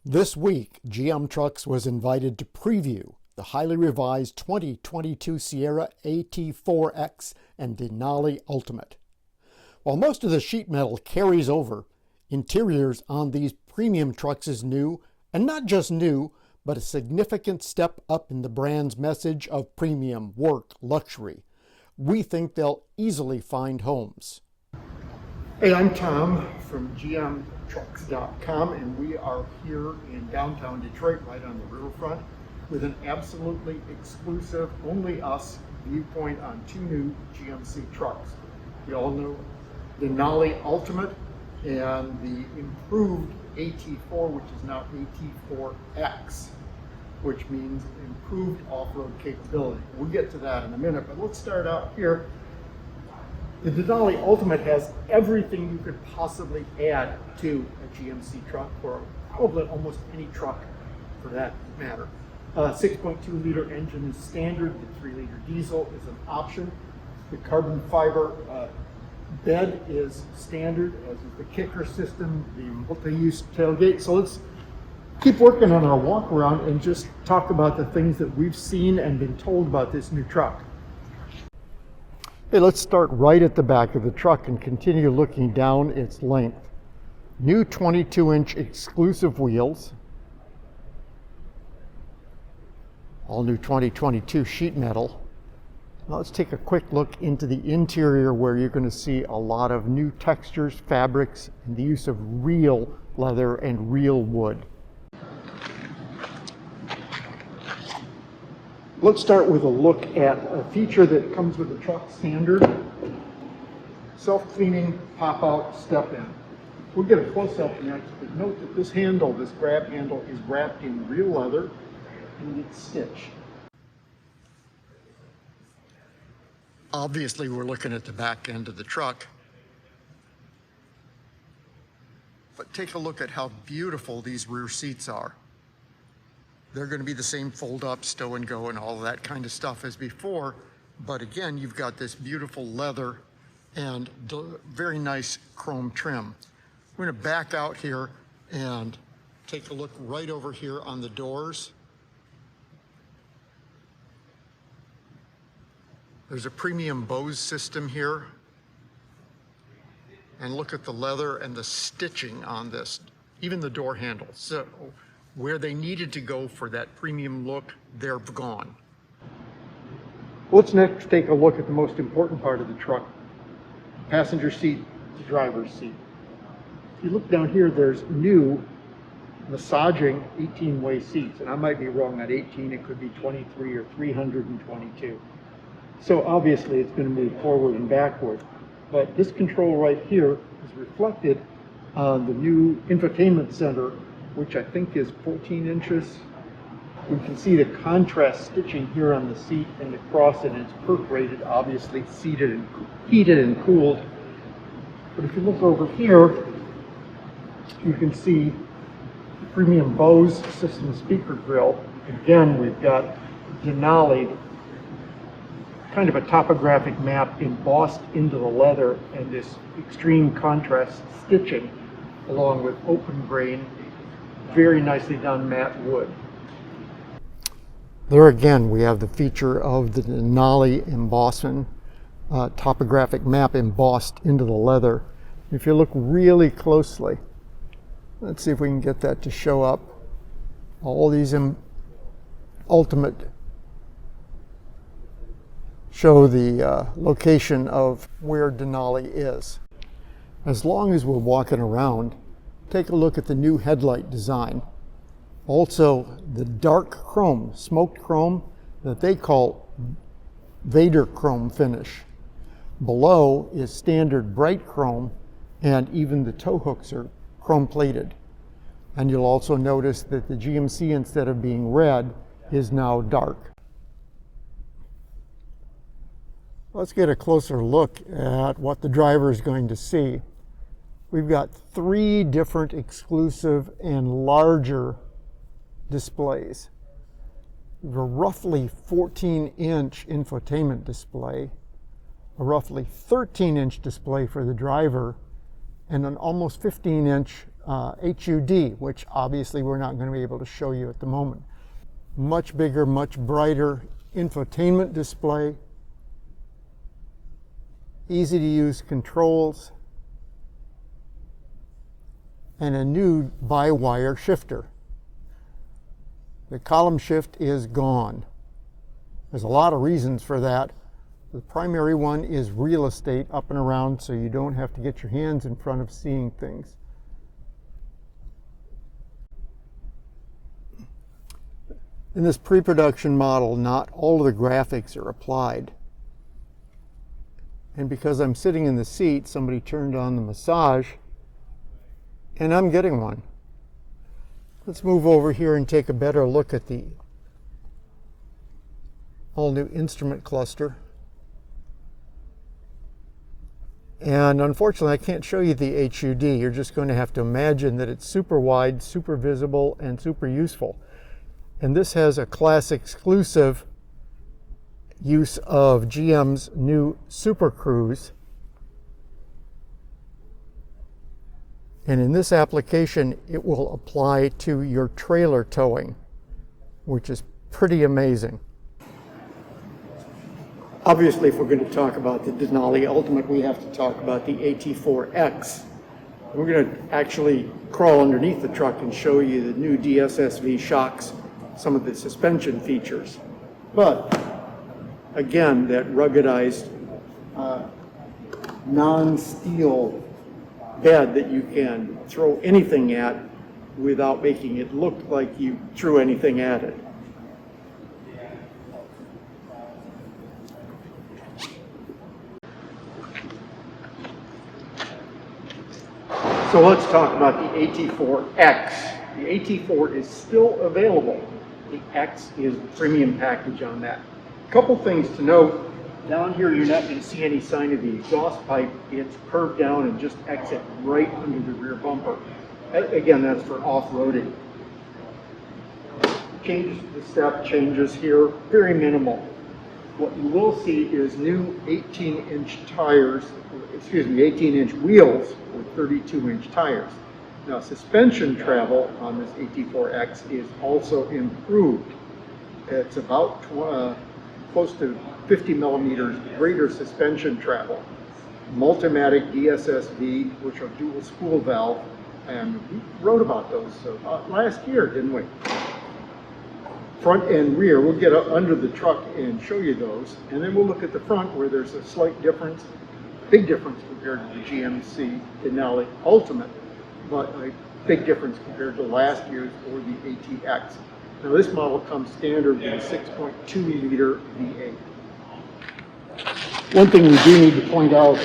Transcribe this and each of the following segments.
This week, GM Trucks was invited to preview the highly revised 2022 Sierra AT4X and Denali Ultimate. While most of the sheet metal carries over, interiors on these premium trucks is new, and not just new, but a significant step up in the brand's message of premium, work, luxury. We think they'll easily find homes. Hey, I'm Thom from GM-Trucks.com, and we are here in downtown Detroit, right on the riverfront, with an absolutely exclusive, only us viewpoint on two new GMC trucks. We all know the Denali Ultimate and the improved AT4, which is now AT4X, which means improved off-road capability. We'll get to that in a minute, but let's start out here. The Denali Ultimate has everything you could possibly add to a GMC truck, or probably almost any truck for that matter. 6.2 liter engine is standard, the 3 liter diesel is an option. The carbon fiber bed is standard, as is the kicker system, the multi-use tailgate. So let's keep working on our walk around and just talk about the things that we've seen and been told about this new truck. Hey, let's start right at the back of the truck and continue looking down its length. New 22-inch exclusive wheels. All new 2022 sheet metal. Now let's take a quick look into the interior, where you're going to see a lot of new textures, fabrics, and the use of real leather and real wood. Let's start with a look at a feature that comes with the truck standard. Self-cleaning pop-out step-in. We'll get a close-up next, but note that this handle, this grab handle, is wrapped in real leather and it's stitched. Obviously, we're looking at the back end of the truck, but take a look at how beautiful these rear seats are. They're going to be the same fold-up, stow and go, and all of that kind of stuff as before. But again, you've got this beautiful leather and very nice chrome trim. We're going to back out here and take a look right over here on the doors. There's a premium Bose system here. And look at the leather and the stitching on this, even the door handle. So where they needed to go for that premium look, they're gone. Let's next take a look at the most important part of the truck, passenger seat to driver's seat. If you look down here, there's new massaging 18-way seats, and I might be wrong on 18, it could be 23 or 322. So obviously it's going to move forward and backward, but this control right here is reflected on the new infotainment center, which I think is 14 inches. We can see the contrast stitching here on the seat and across it. It's perforated, obviously heated and cooled. But if you look over here, you can see the premium Bose system speaker grill. Again, we've got Denali, kind of a topographic map embossed into the leather, and this extreme contrast stitching along with open grain, very nicely done matte wood. There again, we have the feature of the Denali embossment, topographic map embossed into the leather. If you look really closely, let's see if we can get that to show up. All these ultimate show the location of where Denali is. As long as we're walking around, take a look at the new headlight design. Also, the dark chrome, smoked chrome, that they call Vader chrome finish. Below is standard bright chrome, and even the tow hooks are chrome plated. And you'll also notice that the GMC, instead of being red, is now dark. Let's get a closer look at what the driver is going to see. We've got 3 different exclusive and larger displays. We have a roughly 14-inch infotainment display, a roughly 13-inch display for the driver, and an almost 15-inch HUD, which obviously we're not going to be able to show you at the moment. Much bigger, much brighter infotainment display, easy to use controls, and a new by-wire shifter. The column shift is gone. There's a lot of reasons for that. The primary one is real estate up and around, so you don't have to get your hands in front of seeing things. In this pre-production model, not all of the graphics are applied. And because I'm sitting in the seat, somebody turned on the massage, and I'm getting one. Let's move over here and take a better look at the all-new instrument cluster. And unfortunately, I can't show you the HUD. You're just going to have to imagine that it's super wide, super visible, and super useful. And this has a class exclusive use of GM's new Super Cruise. And in this application, it will apply to your trailer towing, which is pretty amazing. Obviously, if we're going to talk about the Denali Ultimate, we have to talk about the AT4X. We're going to actually crawl underneath the truck and show you the new DSSV shocks, some of the suspension features. But again, that ruggedized non-steel bed that you can throw anything at without making it look like you threw anything at it. So let's talk about the AT4X. The AT4 is still available. The X is the premium package on that. A couple things to note. Down here, you're not going to see any sign of the exhaust pipe. It's curved down and just exit right under the rear bumper. Again, that's for off-roading. Changes to the step changes here, very minimal. What you will see is new 18-inch tires, 18-inch wheels with 32-inch tires. Now, suspension travel on this AT4X is also improved. It's about close to 50 millimeters greater suspension travel. Multimatic DSSV, which are dual spool valve, and we wrote about those last year, didn't we? Front and rear, we'll get up under the truck and show you those, and then we'll look at the front where there's a slight difference, big difference compared to the GMC Denali Ultimate, but a big difference compared to last year's or the ATX. Now this model comes standard with a 6.2 liter V8. One thing we do need to point out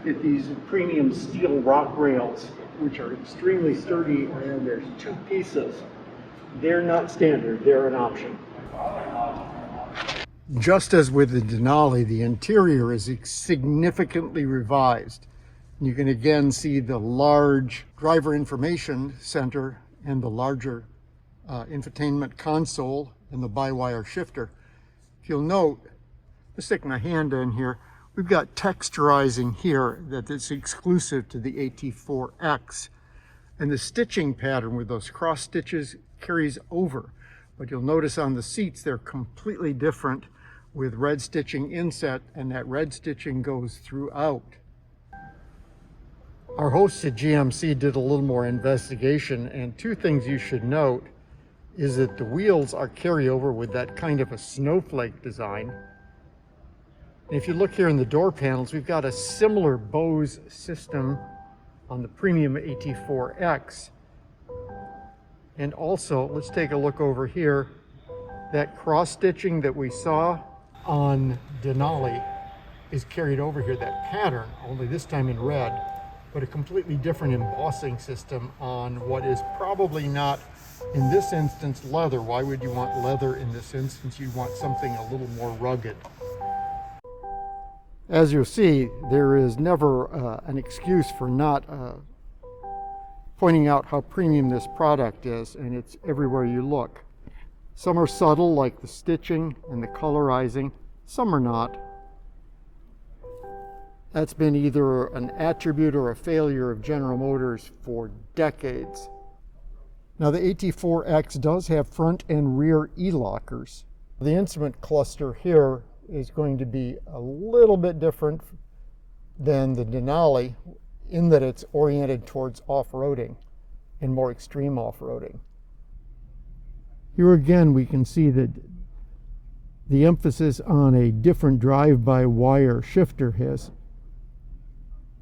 is these premium steel rock rails, which are extremely sturdy, and there's two pieces. They're not standard, they're an option. Just as with the Denali, the interior is significantly revised. You can again see the large driver information center and the larger infotainment console and the by-wire shifter. If you'll note, let's stick my hand in here, we've got texturizing here that is exclusive to the AT4X. And the stitching pattern with those cross stitches carries over. But you'll notice on the seats they're completely different with red stitching inset, and that red stitching goes throughout. Our hosts at GMC did a little more investigation, and two things you should note is that the wheels are carryover with that kind of a snowflake design. And if you look here in the door panels, we've got a similar Bose system on the premium AT4X. And also, let's take a look over here. That cross-stitching that we saw on Denali is carried over here, that pattern, only this time in red, but a completely different embossing system on what is probably not, in this instance, leather. Why would you want leather in this instance? You want something a little more rugged. As you'll see, there is never an excuse for not pointing out how premium this product is, and it's everywhere you look. Some are subtle, like the stitching and the colorizing. Some are not. That's been either an attribute or a failure of General Motors for decades. Now the AT4X does have front and rear e-lockers. The instrument cluster here is going to be a little bit different than the Denali in that it's oriented towards off-roading and more extreme off-roading. Here again we can see that the emphasis on a different drive-by-wire shifter has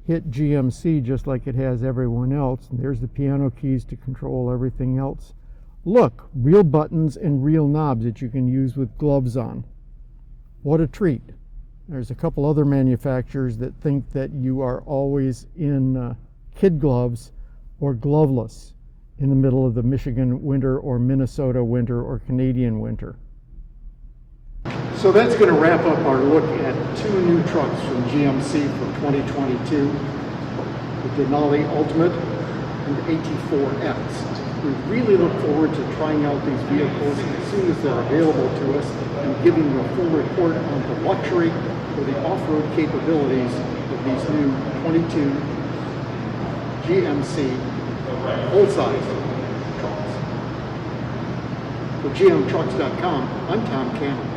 hit GMC just like it has everyone else. And there's the piano keys to control everything else. Look, real buttons and real knobs that you can use with gloves on. What a treat. There's a couple other manufacturers that think that you are always in kid gloves or gloveless in the middle of the Michigan winter or Minnesota winter or Canadian winter. So that's going to wrap up our look at two new trucks from GMC for 2022, the Denali Ultimate and the AT4X. We really look forward to trying out these vehicles as soon as they're available to us and giving you a full report on the luxury or the off-road capabilities of these new 22 GMC full-size trucks. For GM-Trucks.com, I'm Thom Cannell.